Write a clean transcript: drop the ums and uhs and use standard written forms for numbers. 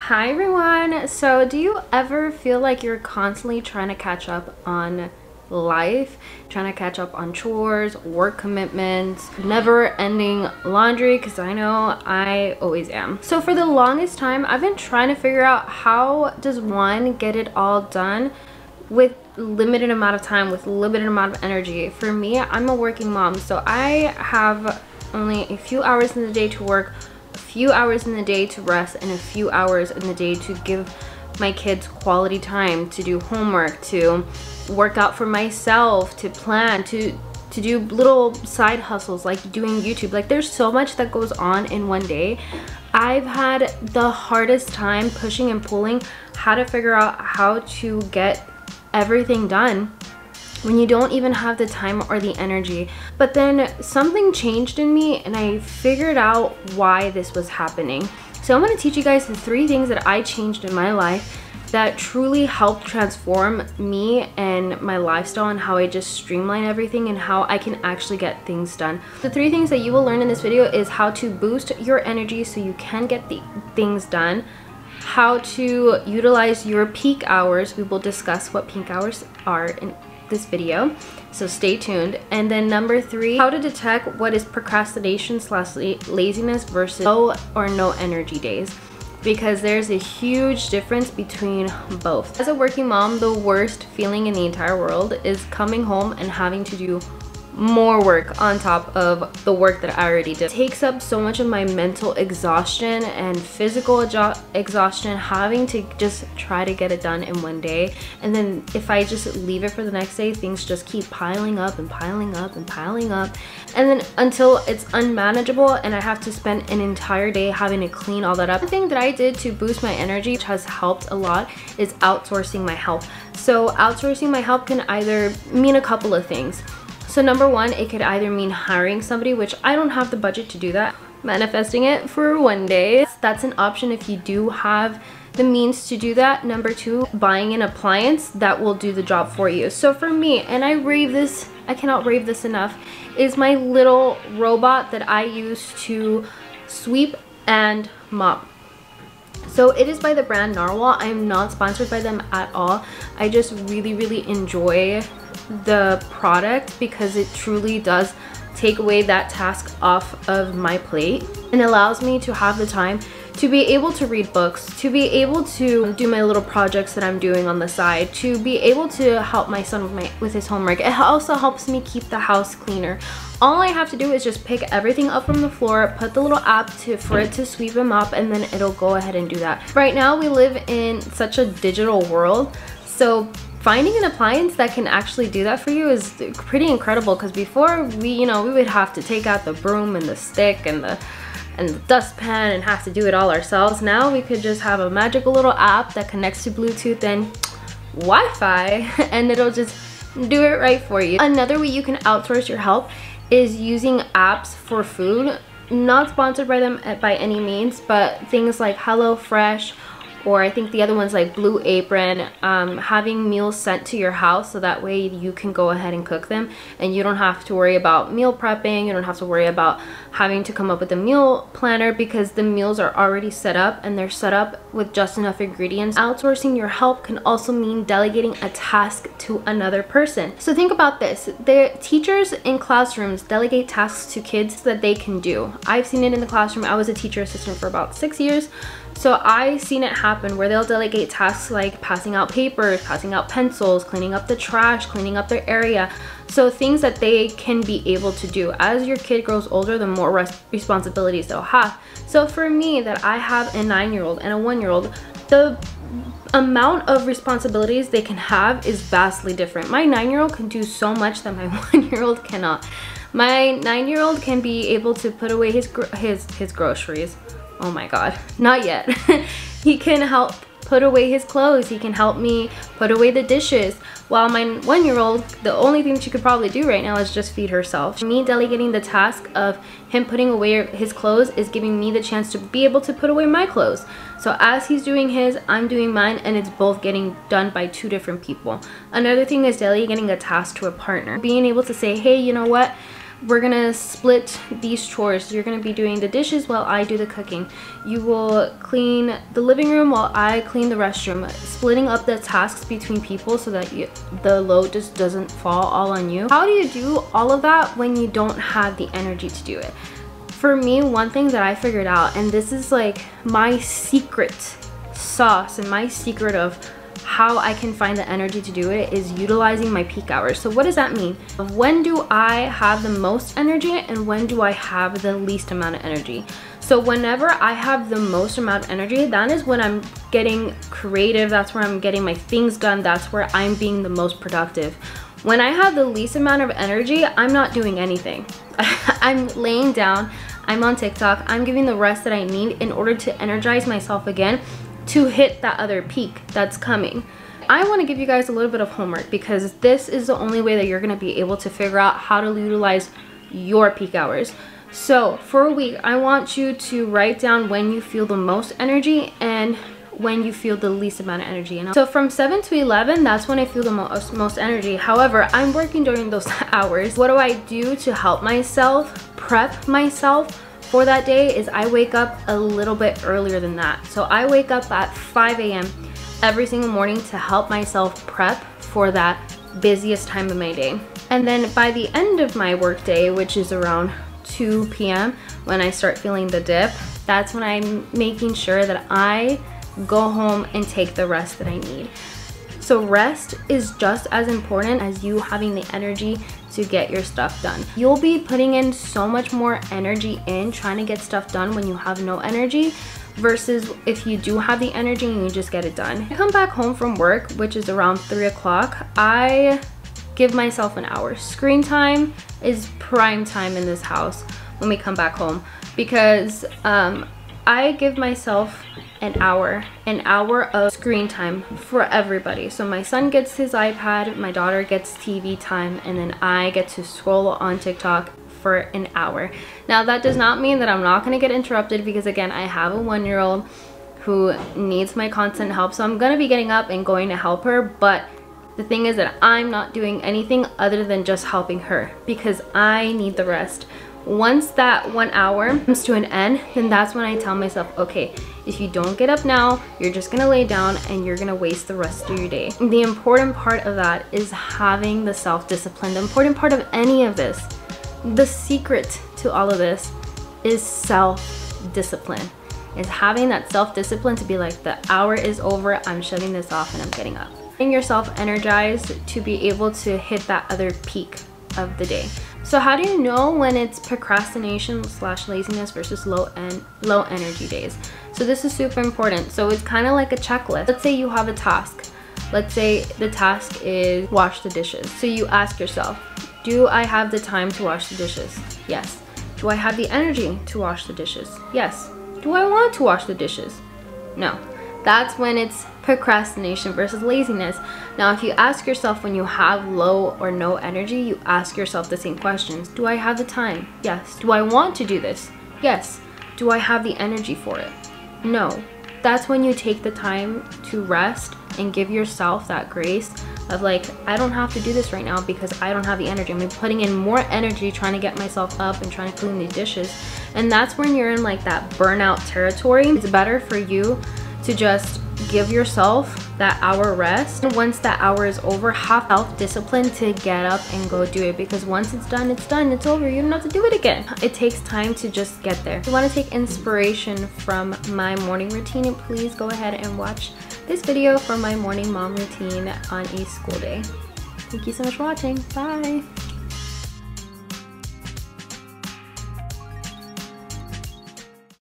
Hi everyone. So do you ever feel like you're constantly trying to catch up on life, trying to catch up on chores, work commitments, never ending laundry? Because I know I always am. So for the longest time I've been trying to figure out, how does one get it all done with limited amount of time, with limited amount of energy? For me, I'm a working mom, so I have only a few hours in the day to work, a few hours in the day to rest, and a few hours in the day to give my kids quality time, to do homework, to work out for myself, to plan, to do little side hustles like doing YouTube. Like, there's so much that goes on in one day. I've had the hardest time pushing and pulling how to figure out how to get everything done when you don't even have the time or the energy. But then something changed in me and I figured out why this was happening. So I'm going to teach you guys the 3 things that I changed in my life that truly helped transform me and my lifestyle, and how I just streamline everything and how I can actually get things done. The 3 things that you will learn in this video is how to boost your energy so you can get the things done, how to utilize your peak hours. We will discuss what peak hours are in this video, so stay tuned. And then number 3, how to detect what is procrastination / laziness versus low or no energy days, because there's a huge difference between both. As a working mom, the worst feeling in the entire world is coming home and having to do more work on top of the work that I already did. It takes up so much of my mental exhaustion and physical exhaustion, having to just try to get it done in one day. And then if I just leave it for the next day, things just keep piling up and piling up and piling up, and then until it's unmanageable and I have to spend an entire day having to clean all that up. The thing that I did to boost my energy, which has helped a lot, is outsourcing my help. So outsourcing my help can either mean a couple of things. So number 1, it could either mean hiring somebody, which I don't have the budget to do that. Manifesting it for one day. That's an option if you do have the means to do that. Number 2, buying an appliance that will do the job for you. So for me, and I cannot rave this enough, is my little robot that I use to sweep and mop. So it is by the brand Narwhal. I am not sponsored by them at all. I just really enjoy the product because it truly does take away that task off of my plate and allows me to have the time to be able to read books, to be able to do my little projects that I'm doing on the side, to be able to help my son with his homework. It also helps me keep the house cleaner. All I have to do is just pick everything up from the floor, put the little app for it to sweep them up, and then it'll go ahead and do that. Right now we live in such a digital world, so finding an appliance that can actually do that for you is pretty incredible, because before we would have to take out the broom and the stick and the dustpan and have to do it all ourselves. Now we could just have a magical little app that connects to Bluetooth and Wi-Fi and it'll just do it right for you. Another way you can outsource your help is using apps for food. Not sponsored by them by any means, but things like HelloFresh, or I think the other one's like Blue Apron, having meals sent to your house so that way you can go ahead and cook them and you don't have to worry about meal prepping. You don't have to worry about having to come up with a meal planner because the meals are already set up and they're set up with just enough ingredients. Outsourcing your help can also mean delegating a task to another person. So think about this. The teachers in classrooms delegate tasks to kids that they can do. I've seen it in the classroom. I was a teacher assistant for about 6 years. So I've seen it happen where they'll delegate tasks like passing out papers, passing out pencils, cleaning up the trash, cleaning up their area. So things that they can be able to do. As your kid grows older, the more responsibilities they'll have. So for me, that I have a 9-year-old and a 1-year-old, the amount of responsibilities they can have is vastly different. My 9-year-old can do so much that my 1-year-old cannot. My 9-year-old can be able to put away his groceries. Oh my god, not yet. He can help put away his clothes. He can help me put away the dishes. While my 1-year-old, the only thing she could probably do right now is just feed herself. Me delegating the task of him putting away his clothes is giving me the chance to be able to put away my clothes. So as he's doing his, I'm doing mine, and it's both getting done by 2 different people. Another thing is delegating a task to a partner. Being able to say, hey, you know what? we're gonna split these chores. You're gonna be doing the dishes while I do the cooking. You will clean the living room while I clean the restroom. Splitting up the tasks between people so that the load just doesn't fall all on you. How do you do all of that when you don't have the energy to do it? For me, one thing that I figured out, and this is like my secret sauce and my secret of how I can find the energy to do it, is utilizing my peak hours. So what does that mean? When do I have the most energy and when do I have the least amount of energy? So whenever I have the most amount of energy, that is when I'm getting creative. That's where I'm getting my things done. That's where I'm being the most productive. When I have the least amount of energy, I'm not doing anything. I'm laying down, I'm on TikTok, I'm giving the rest that I need in order to energize myself again to hit that other peak that's coming. I want to give you guys a little bit of homework because this is the only way that you're going to be able to figure out how to utilize your peak hours. So for a week, I want you to write down when you feel the most energy and when you feel the least amount of energy. So from 7 to 11, that's when I feel the most energy. However, I'm working during those hours. What do I do to help myself prep myself for that day is I wake up a little bit earlier than that. So I wake up at 5 a.m. every single morning to help myself prep for that busiest time of my day. And then by the end of my work day, which is around 2 p.m. when I start feeling the dip, that's when I'm making sure that I go home and take the rest that I need. So rest is just as important as you having the energy to get your stuff done. You'll be putting in so much more energy in trying to get stuff done when you have no energy versus if you do have the energy and you just get it done. I come back home from work, which is around 3 o'clock. I give myself an hour. Screen time is prime time in this house when we come back home because I give myself an hour of screen time for everybody. So my son gets his iPad, my daughter gets TV time, and then I get to scroll on TikTok for an hour. Now that does not mean that I'm not going to get interrupted because again, I have a 1-year-old who needs my constant help, so I'm going to be getting up and going to help her, but the thing is that I'm not doing anything other than just helping her because I need the rest. Once that 1 hour comes to an end, then that's when I tell myself, okay, if you don't get up now, you're just gonna lay down and you're gonna waste the rest of your day. The important part of that is having the self-discipline. The important part of any of this, the secret to all of this is self-discipline. Is having that self-discipline to be like, the hour is over, I'm shutting this off and I'm getting up. Getting yourself energized to be able to hit that other peak of the day. So how do you know when it's procrastination / laziness versus low energy days? So this is super important. So it's kind of like a checklist. Let's say you have a task. Let's say the task is wash the dishes. So you ask yourself, do I have the time to wash the dishes? Yes. Do I have the energy to wash the dishes? Yes. Do I want to wash the dishes? No. That's when it's procrastination versus laziness. Now, if you ask yourself when you have low or no energy, you ask yourself the same questions. Do I have the time? Yes. Do I want to do this? Yes. Do I have the energy for it? No. That's when you take the time to rest and give yourself that grace of like, I don't have to do this right now because I don't have the energy. I'm putting in more energy trying to get myself up and trying to clean these dishes. And that's when you're in like that burnout territory. It's better for you to just give yourself that hour rest. And once that hour is over, have self-discipline to get up and go do it, because once it's done, it's over. You don't have to do it again. It takes time to just get there. If you want to take inspiration from my morning routine, please go ahead and watch this video for my morning mom routine on a school day. Thank you so much for watching. Bye.